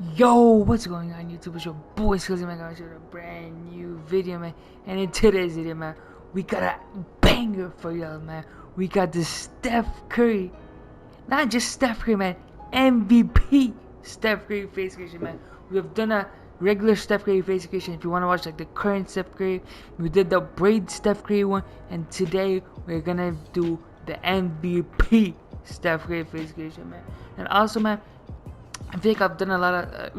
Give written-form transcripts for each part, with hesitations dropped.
Yo, what's going on YouTube? It's your boy Skillzy, man. Guys, with a brand new video, man. And in today's video, man, we got a banger for y'all, man. We got the Steph Curry, not just Steph Curry, man, MVP Steph Curry face creation, man. We have done a regular Steph Curry face creation. If you want to watch like the current Steph Curry, we did the braid Steph Curry one, and today we're gonna do the MVP Steph Curry face creation, man. And also, man, I think I've done a lot of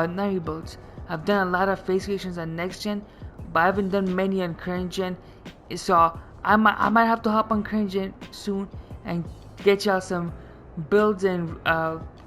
not rebuilds. I've done a lot of face creations on next gen, but I haven't done many on current gen. So I might have to hop on current gen soon and get y'all some builds and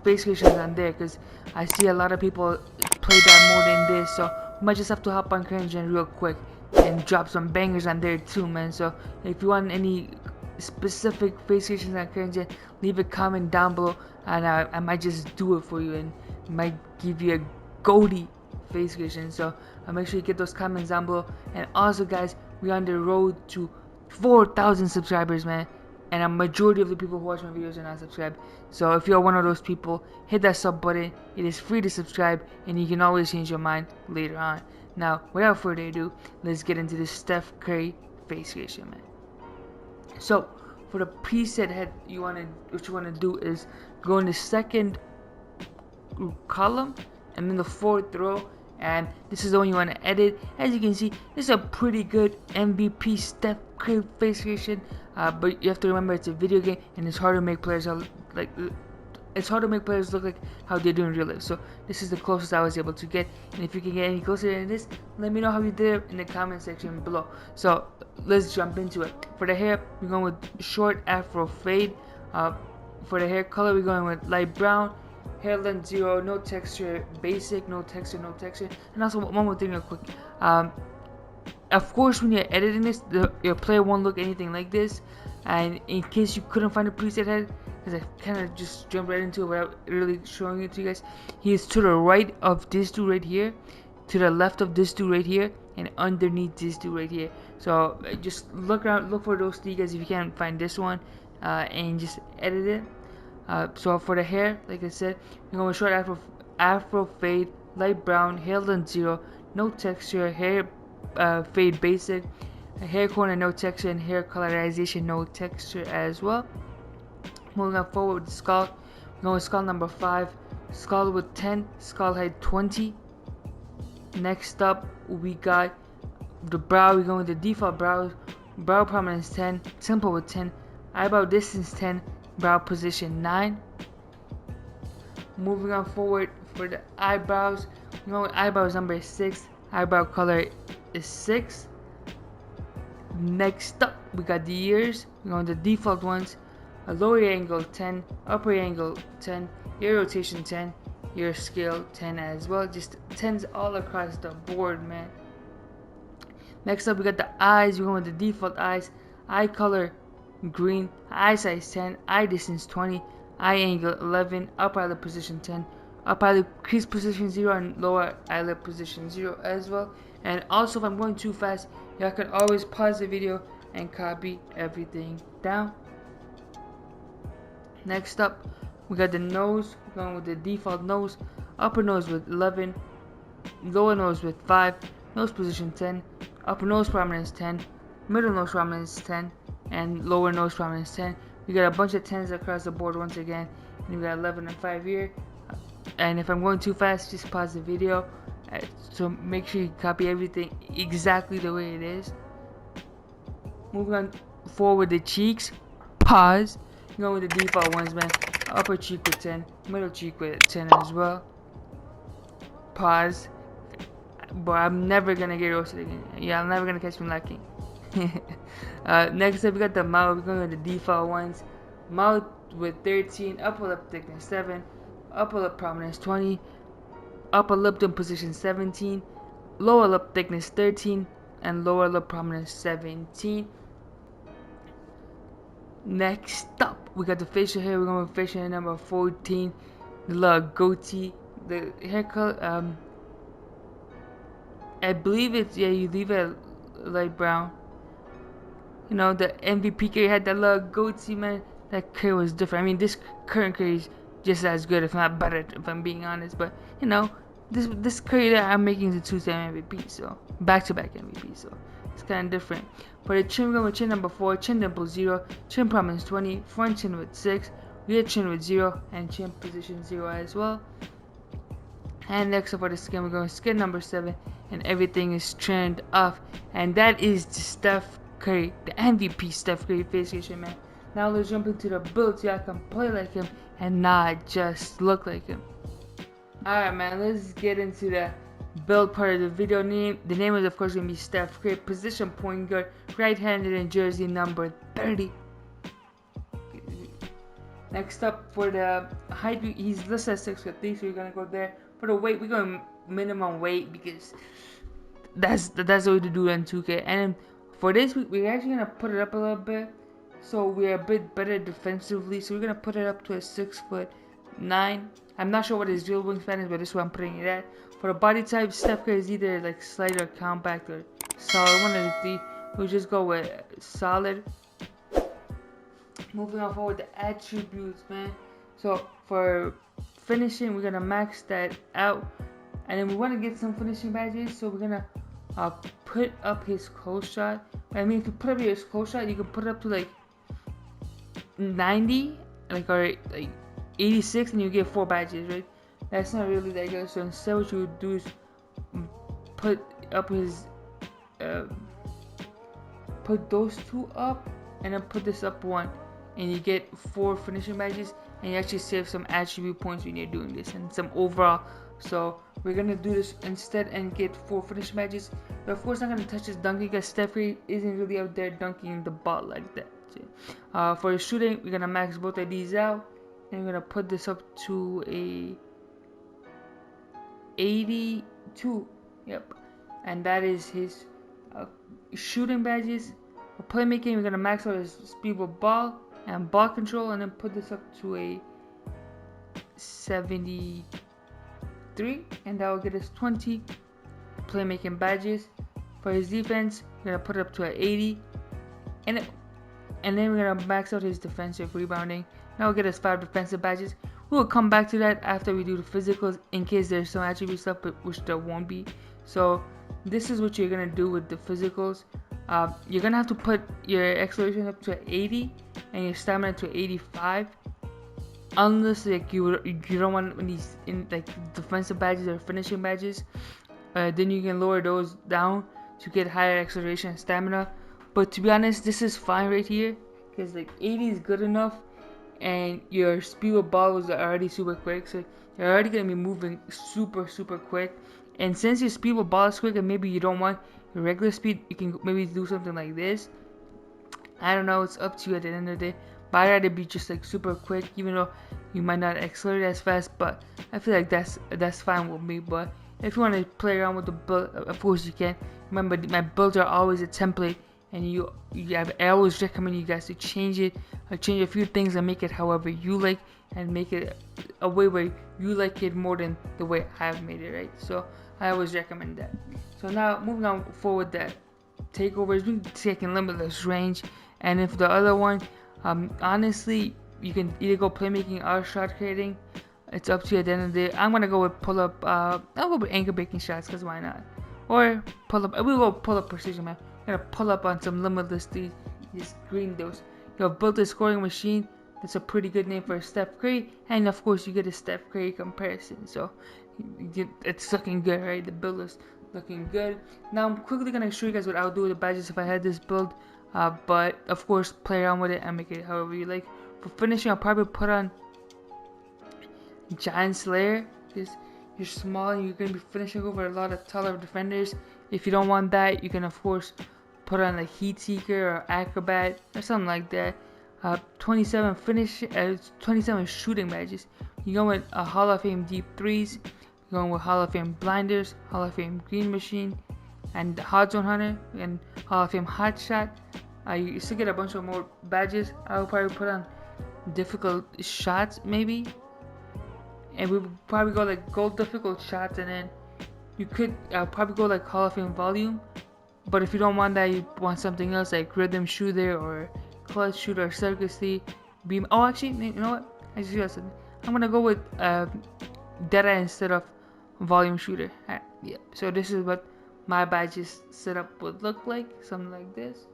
face creations on there, because I see a lot of people play that mode in this. So we might just have to hop on current gen real quick and drop some bangers on there too, man. So if you want any specific face creations on current gen, leave a comment down below, and I might just do it for you and might give you a goatee face creation. So make sure you get those comments down below. And also, guys, we're on the road to 4,000 subscribers, man, and a majority of the people who watch my videos are not subscribed. So if you're one of those people, hit that sub button. It is free to subscribe, and you can always change your mind later on. Now, without further ado, let's get into this Steph Curry face creation, man. So for the preset head, what you wanna do is go in the second column and then the fourth row, and this is the one you want to edit. As you can see, this is a pretty good MVP Steph Curry face creation, but you have to remember it's a video game and it's hard to make players look like how they do in real life. So this is the closest I was able to get, and if you can get any closer than this, let me know how you did it in the comment section below. So let's jump into it. For the hair, we're going with short afro fade. For the hair color, we're going with light brown. Hair length 0, no texture, basic, no texture, no texture. And also one more thing real quick. Of course, when you're editing this, your player won't look anything like this. And in case you couldn't find a preset head, because I kind of just jumped right into it without really showing it to you guys, he is to the right of this dude right here, to the left of this dude right here, and underneath this dude right here. So just look around, look for those three guys if you can't find this one, and just edit it. So for the hair, like I said, we're going with short afro fade, light brown, hair length 0, no texture, hair fade basic, hair corner no texture, and hair colorization no texture as well. Moving on forward with the skull, we're going with skull number 5, skull with 10, skull height 20. Next up, we got the brow. We're going with the default brow prominence 10, simple with 10, eyebrow distance 10, brow position 9. Moving on forward for the eyebrows, we're going with eyebrows number 6, eyebrow color is 6. Next up, we got the ears. We're going with the default ones, a lower ear angle 10, upper ear angle 10, ear rotation 10, ear scale 10 as well. Just 10s all across the board, man. Next up, we got the eyes. We're going with the default eyes, eye color green, eye size 10, eye distance 20, eye angle 11, upper eyelid position 10, upper eyelid crease position 0, and lower eyelid position 0 as well. And also, if I'm going too fast, y'all can always pause the video and copy everything down. Next up, we got the nose. We're going with the default nose, upper nose with 11, lower nose with 5, nose position 10, upper nose prominence 10, middle nose prominence 10, and lower nose prominence 10. We got a bunch of 10s across the board once again, and we got 11 and 5 here. And if I'm going too fast, just pause the video. So make sure you copy everything exactly the way it is. Moving on forward, the cheeks. Pause. Going with the default ones, man. Upper cheek with 10, middle cheek with 10 as well. Pause. But I'm never gonna get roasted again. Yeah, I'm never gonna catch me lacking. Next up, we got the mouth. We're going with the default ones. Mouth with 13, upper lip thickness 7, upper lip prominence 20, upper lip in position 17, lower lip thickness 13, and lower lip prominence 17. Next up, we got the facial hair. We're going with facial hair number 14, the little goatee, the hair color. I believe it's, yeah, you leave it light brown. You know, the MVP Curry had that little goatee, man. That Curry was different. I mean, this current Curry is just as good, if not better, if I'm being honest. But you know, this Curry that I'm making is a 2-time MVP, so back-to-back MVP, so it's kind of different. For the chin, we're going with chin number 4, chin dimple 0, chin prominence 20, front chin with 6, rear chin with 0, and chin position 0 as well. And next up for the skin, we're going with skin number 7, and everything is trimmed off. And that is the Steph Curry, the MVP Steph Curry face station, man. Now let's jump into the build so I can play like him and not just look like him. Alright, man, let's get into the build part of the video. The name is of course going to be Steph Curry, position point guard, right-handed in jersey number 30. Next up for the height, he's listed at 6'3", so we're gonna go there. For the weight, we're going minimum weight because that's the way to do it in 2K. And for this week, we're actually gonna put it up a little bit, so we're a bit better defensively. So we're gonna put it up to a 6'9". I'm not sure what his real wingspan is, but this is what I'm putting it at. For the body type, Steph Curry is either like slight or compact or solid, one of the three. We'll just go with solid. Moving on forward, the attributes, man. So for finishing, we're gonna max that out, and then we want to get some finishing badges. So we're gonna put up his close shot. I mean, if you put up his close shot, you can put it up to like 90, or like 86, and you get 4 badges, right? That's not really that good. So instead, what you would do is put up his put those 2 up, and then put this up 1. And you get 4 finishing badges, and you actually save some attribute points when you're doing this, and some overall. So we're gonna do this instead and get 4 finishing badges. But of course, I'm not gonna touch his dunking because Steph Curry isn't really out there dunking the ball like that. So, for his shooting, we're gonna max both of these out, and we're gonna put this up to a 82. Yep, and that is his shooting badges. For playmaking, we're gonna max out his speed with ball and ball control, and then put this up to a 73, and that will get us 20 playmaking badges. For his defense, we're gonna put it up to an 80, and then we're gonna max out his defensive rebounding. That will get us 5 defensive badges. We will come back to that after we do the physicals, in case there's some attribute stuff, but which there won't be. So this is what you're gonna do with the physicals. You're gonna have to put your acceleration up to 80 and your stamina to 85, unless like you don't want these in like defensive badges or finishing badges. Then you can lower those down to get higher acceleration and stamina. But to be honest, this is fine right here, because like 80 is good enough, and your speed with ball was already super quick, so you're already gonna be moving super quick. And since your speed with ball is quick, and maybe you don't want your regular speed, you can maybe do something like this. I don't know, it's up to you at the end of the day, but I'd rather be just like super quick, even though you might not accelerate as fast. But I feel like that's fine with me. But if you want to play around with the build, of course you can. Remember, my builds are always a template, and I always recommend you guys to change it, or change a few things and make it however you like, and make it a way where you like it more than the way I've made it, right? So I always recommend that. So now moving on forward, that takeovers, we can take in limitless range. And if the other one, honestly, you can either go playmaking or shot creating. It's up to you at the end of the day. I'm gonna go with pull up. I'll go with anchor breaking shots, cause why not? Or pull up. We'll go pull up precision, man. I'm gonna pull up on some limitless these green dose. You have built a scoring machine. That's a pretty good name for Steph Curry, and of course you get a Steph Curry comparison. So it's looking good, right? The build is looking good. Now I'm quickly gonna show you guys what I would do with the badges if I had this build. But of course, play around with it and make it however you like. For finishing, I'll probably put on Giant Slayer, because you're small and you're gonna be finishing over a lot of taller defenders. If you don't want that, you can of course put on like Heat Seeker or Acrobat or something like that. 27 shooting badges. You're going with a Hall of Fame deep threes. You're going with Hall of Fame blinders, Hall of Fame green machine, and Hot Zone Hunter, and Hall of Fame hot shot. You still get a bunch of more badges. I would probably put on difficult shots maybe, and we would probably go like gold difficult shots, and then you could probably go like Hall of Fame volume. But if you don't want that, you want something else like rhythm shooter or clutch shooter, circus beam. Oh, actually, you know what? I just realized something. I'm gonna go with data instead of volume shooter. Yeah, so this is what my badges setup would look like, something like this.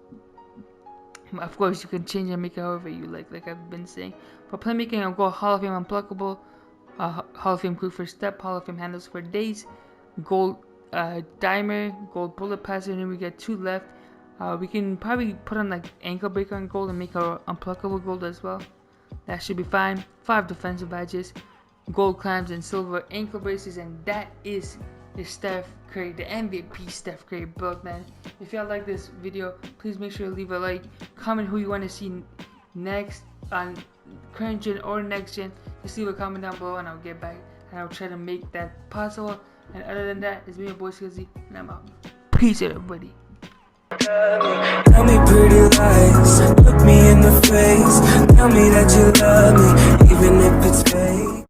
Of course, you can change and make it however you like I've been saying. For playmaking, I'll go Hall of Fame Unpluckable, Hall of Fame Quick for Step, Hall of Fame Handles for Days, Gold Dimer, Gold Bullet Passer, and then we get 2 left. We can probably put on like Ankle Breaker on gold and make our Unpluckable gold as well. That should be fine. 5 defensive badges, gold clamps, and silver ankle braces, and that is the Steph Curry, the MVP Steph Curry build, man. If y'all like this video, please make sure to leave a like, comment who you want to see next on current gen or next gen. Just leave a comment down below and I'll get back and I'll try to make that possible. And other than that, it's me, your boy Skillzy, and I'm out. Peace, everybody. Tell me pretty lies, look me in the face, tell me that you love me, even if it's fake.